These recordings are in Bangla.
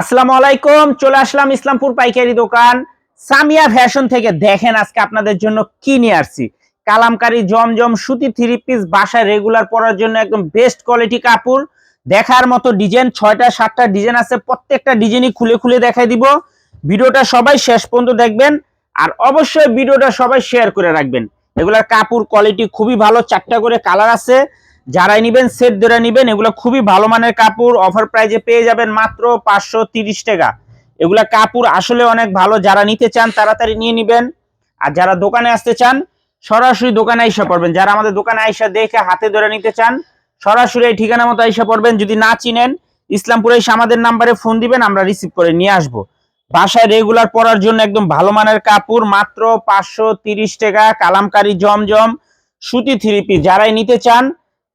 আসসালামু আলাইকুম। চলে আসলাম ইসলামপুর পাইকারি দোকান সামিয়া ফ্যাশন থেকে। দেখেন আজকে আপনাদের জন্য কি নিয়ে আসছি। কালামকারী জমজম সুতি থ্রি পিস বাসায় রেগুলার পরার জন্য একদম বেস্ট কোয়ালিটি কাপড়। দেখার মতো ডিজাইন 6টা 7টা ডিজাইন আছে, প্রত্যেকটা ডিজাইনই খুলে খুলে দেখাই দিব। ভিডিওটা সবাই শেষ পর্যন্ত দেখবেন আর অবশ্যই ভিডিওটা সবাই শেয়ার করে রাখবেন। এগুলার কাপড় কোয়ালিটি খুবই ভালো, 4টা করে কালার আছে। যারাই নিবেন সেট ধরে নিবেন, এগুলো খুবই ভালো মানের কাপড়। অফার প্রাইজে পেয়ে যাবেন মাত্র 530 টাকা। এগুলা কাপড় আসলে অনেক ভালো, যারা নিতে চান তাড়াতাড়ি নিয়ে নিবেন। আর যারা দোকানে আসতে চান সরাসরি দোকানে আইসা পড়বেন। যারা আমাদের দোকানে আইসা দেখে হাতে ধরে নিতে চান সরাসরি এই ঠিকানা মতো আইসা পড়বেন। যদি না চিনেন ইসলামপুরে এসে আমাদের নাম্বারে ফোন দিবেন, আমরা রিসিভ করে নিয়ে আসবো। বাসায় রেগুলার পরার জন্য একদম ভালো মানের কাপড়, মাত্র 530 টাকা। কালামকারী জমজম সুতি থ্রি পিস যারাই নিতে চান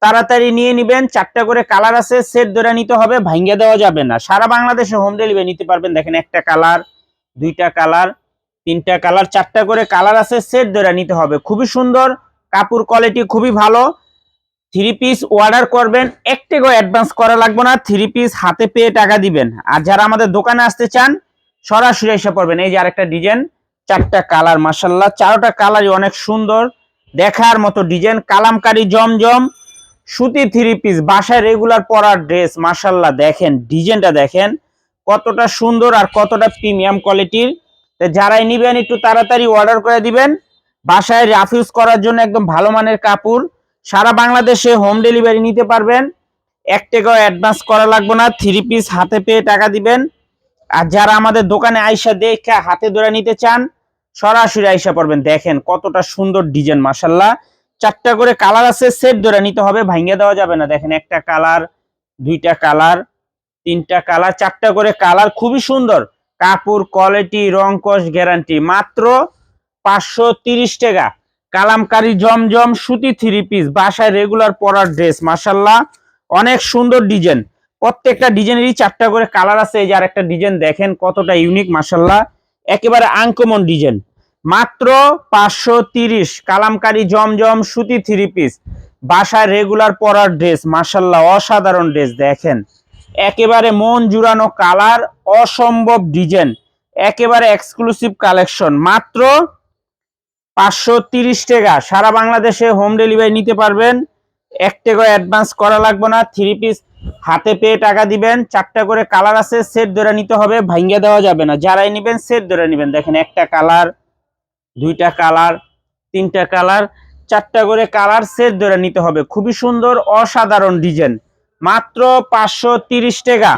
তাড়াতাড়ি নিয়ে নিবেন। 4টা করে কালার আছে, সেট ধরে নিতে হবে, ভাঙ্গে দেওয়া যাবে না। সারা বাংলাদেশে হোম ডেলিভারি নিতে পারবেন। দেখেন একটা কালার, 2টা কালার, 3টা কালার, 4টা করে কালার আছে, সেট ধরে নিতে হবে। খুবই সুন্দর কাপড়, কোয়ালিটি খুবই ভালো। থ্রি পিস অর্ডার করবেন, 1 টাকাও অ্যাডভান্স করা লাগবে না, থ্রি পিস হাতে পেয়ে টাকা দিবেন। আর যারা আমাদের দোকানে আসতে চান সরাসরি এসে পড়বেন। এই যে আরেকটা ডিজাইন, 4টা কালার, মাশাআল্লাহ 4টা কালারই অনেক সুন্দর, দেখার মতো ডিজাইন। কালামকারী জমজম সুতি থ্রি পিস বাসায় রেগুলার পরার ড্রেস। মাশাআল্লাহ দেখেন ডিজাইনটা, দেখেন কতটা সুন্দর আর কতটা প্রিমিয়াম কোয়ালিটির। যারাই নিবেন একটু তাড়াতাড়ি অর্ডার করে দিবেন। বাসায় রাফ ইউজ করার জন্য একদম ভালো মানের কাপড়। সারা বাংলাদেশে হোম ডেলিভারি নিতে পারবেন, 1 টাকাও অ্যাডভান্স করা লাগবে না, থ্রি পিস হাতে পেয়ে টাকা দিবেন। আর যারা আমাদের দোকানে আইসা দেখে হাতে ধরে নিতে চান সরাসরি আইসা পড়বেন। দেখেন কতটা সুন্দর ডিজাইন, মাশাআল্লাহ 4টা করে কালার আছে, সেট ধরে নিতে হবে, ভাঙিয়ে দেওয়া যাবে না। দেখেন একটা কালার, 2টা কালার, 3টা কালার, 4টা করে কালার, খুবই সুন্দর কাপড়, কোয়ালিটি, রং কস গ্যারান্টি। মাত্র 530 টাকা। কালামকারী জমজম সুতি থ্রি পিস বাসায় রেগুলার পরার ড্রেস। মাশাআল্লাহ অনেক সুন্দর ডিজাইন, প্রত্যেকটা ডিজাইনেরই 4টা করে কালার আছে। এই যে আরেকটা ডিজাইন দেখেন কতটা ইউনিক, মাশাআল্লাহ একেবারে আনকমন ডিজাইন। মাত্র 530। কালামকারী জমজম সুতি থ্রি পিস বাসায় রেগুলার পরার ড্রেস। মাশাআল্লাহ অসাধারণ ড্রেস, দেখেন একেবারে মন জুড়ানো কালার, অসম্ভব ডিজাইন, একেবারে এক্সক্লুসিভ কালেকশন। মাত্র 530 টাকা। সারা বাংলাদেশে হোম ডেলিভারি নিতে পারবেন, 1 টাকা অ্যাডভান্স করা লাগবে না, থ্রি পিস হাতে পেয়ে টাকা দিবেন। 4টা করে কালার আছে, সেট ধরে নিতে হবে, ভাঙ্গে দেওয়া যাবে না। যারাই নিবেন সেট ধরে নিবেন। দেখেন একটা কালার, 2টা কালার, 3টা কালার, 4টা করে কালার, সেট ধরে নিতে হবে। খুবই সুন্দর অসাধারণ ডিজাইন। মাত্র 530 টাকা।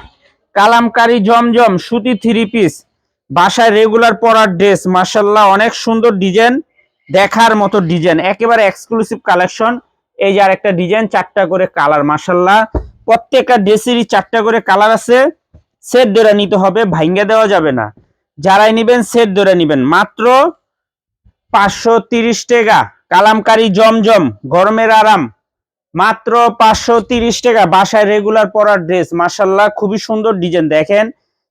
কালামকারী জমজম সুতি থ্রি পিস বাসায় রেগুলার পরার ড্রেস। মাশাআল্লাহ অনেক সুন্দর ডিজাইন, দেখার মতো ডিজাইন, একেবারে এক্সক্লুসিভ কালেকশন। এই যে আরেকটা ডিজাইন, 4টা করে কালার, মাশাআল্লাহ প্রত্যেকটা ড্রেসেরই 4টা করে কালার আছে, সেট ধরে নিতে হবে, ভাঙ্গে দেওয়া যাবে না। যারাই নিবেন সেট ধরে নিবেন। মাত্র 530 টাকা। কালামকারী জমজম গরমের আরাম, মাত্র 530 টাকা। বাসায় রেগুলার পরার ড্রেস। মাশাআল্লাহ খুবই সুন্দর ডিজাইন, দেখেন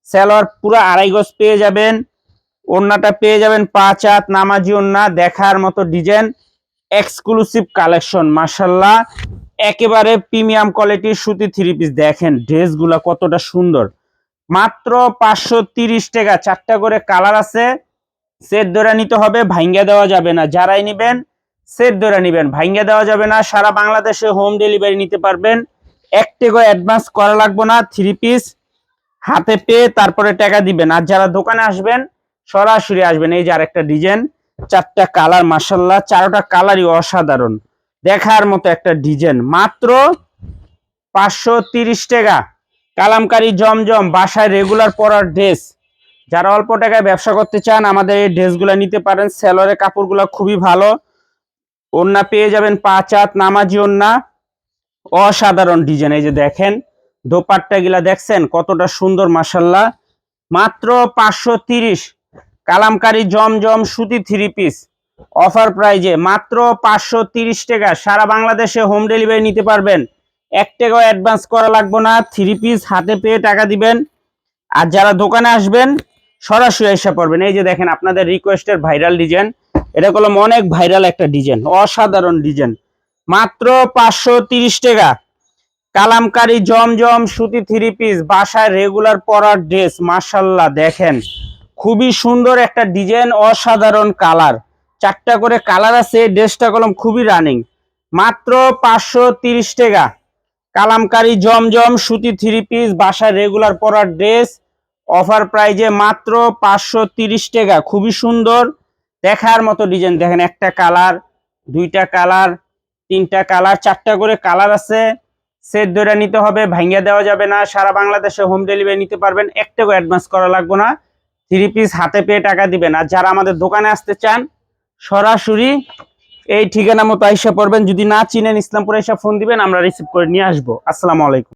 সালোয়ার পুরো 2.5 গজ পেয়ে যাবেন, ওড়নাটা পেয়ে যাবেন 5 হাত নামাজি ওড়না, দেখার মতো ডিজাইন, এক্সক্লুসিভ কালেকশন। মাশাআল্লাহ একেবারে প্রিমিয়াম কোয়ালিটির সুতি থ্রি পিস। দেখেন ড্রেসগুলো কতটা সুন্দর। মাত্র 530 টাকা। 4টা করে কালার আছে, সেট ধরে নিতে হবে, ভাঙ্গা দেওয়া যাবে না। যারাই নিবেন সেট ধরে নিবেন, ভাঙ্গা দেওয়া যাবে না। সারা বাংলাদেশে হোম ডেলিভারি নিতে পারবেন, 1 টাকা অ্যাডভান্স করা লাগবে না, থ্রি পিস হাতে পেয়ে তারপরে টাকা দিবেন। আর যারা দোকানে আসবেন সরাসরি আসবেন। এই যে আরেকটা ডিজাইন, 4টা কালার, মাশাআল্লাহ 4টা কালারই অসাধারণ, দেখার মতো একটা ডিজাইন। মাত্র 530 টাকা। কালামকারী জমজম বাসায় রেগুলার পরার ড্রেস। যারা অল্প টাকায় ব্যবসা করতে চান আমাদের এই ড্রেসগুলো নিতে পারেন। সেলরের কাপড়গুলো খুবই ভালো, ওড়না পেয়ে যাবেন 5 হাত নামাজি ওড়না, অসাধারণ ডিজাইন। এই যে দেখেন দোপাট্টা গুলা দেখছেন কতটা সুন্দর, মাশাআল্লাহ মাত্র 530। কালামকারী জমজম সুতি থ্রি পিস অফার প্রাইজে মাত্র 530 টাকা। সারা বাংলাদেশে হোম ডেলিভারি নিতে পারবেন, 1 টাকাও অ্যাডভান্স করা লাগবে না, থ্রি পিস হাতে পেয়ে টাকা দিবেন। আর যারা দোকানে আসবেন সরাসরি এসে পড়বেন। এই যে দেখেন আপনাদের রিকোয়েস্টের ভাইরাল ডিজাইন, এটা কলম অনেক ভাইরাল একটা ডিজাইন, অসাধারণ ডিজাইন। মাত্র 530 টাকা। কালামকারী জমজম সুতি 3 পিস বাসায় রেগুলার পরার ড্রেস, মাশাআল্লাহ দেখেন খুবই সুন্দর একটা ডিজাইন, অসাধারণ কালার, 4টা করে কালার আছে। ড্রেসটা কলম খুবই রানিং, মাত্র 530 টাকা। কালামকারী জমজম সুতি 3 পিস বাসায় রেগুলার পরার ড্রেস, অফার প্রাইজে মাত্র 530 টাকা। খুবই সুন্দর দেখার মতো ডিজাইন, দেখেন একটা কালার, 2টা কালার, 3টা কালার, 4টা করে কালার আছে। সেট ধরে নিতে হবে, ভাঙ্গা দেওয়া যাবে না। সারা বাংলাদেশে হোম ডেলিভারি নিতে পারবেন, একটা করে অ্যাডভান্স করা লাগবে না। 3 পিস হাতে পেয়ে টাকা দিবেন। আর যারা আমাদের দোকানে আসতে চান সরাসরি এই ঠিকানা মতো আইসা পড়বেন। যদি না চিনেন ইসলামপুরে এসে ফোন দিবেন, আমরা রিসিভ করে নিয়ে আসবো। আসসালামু আলাইকুম।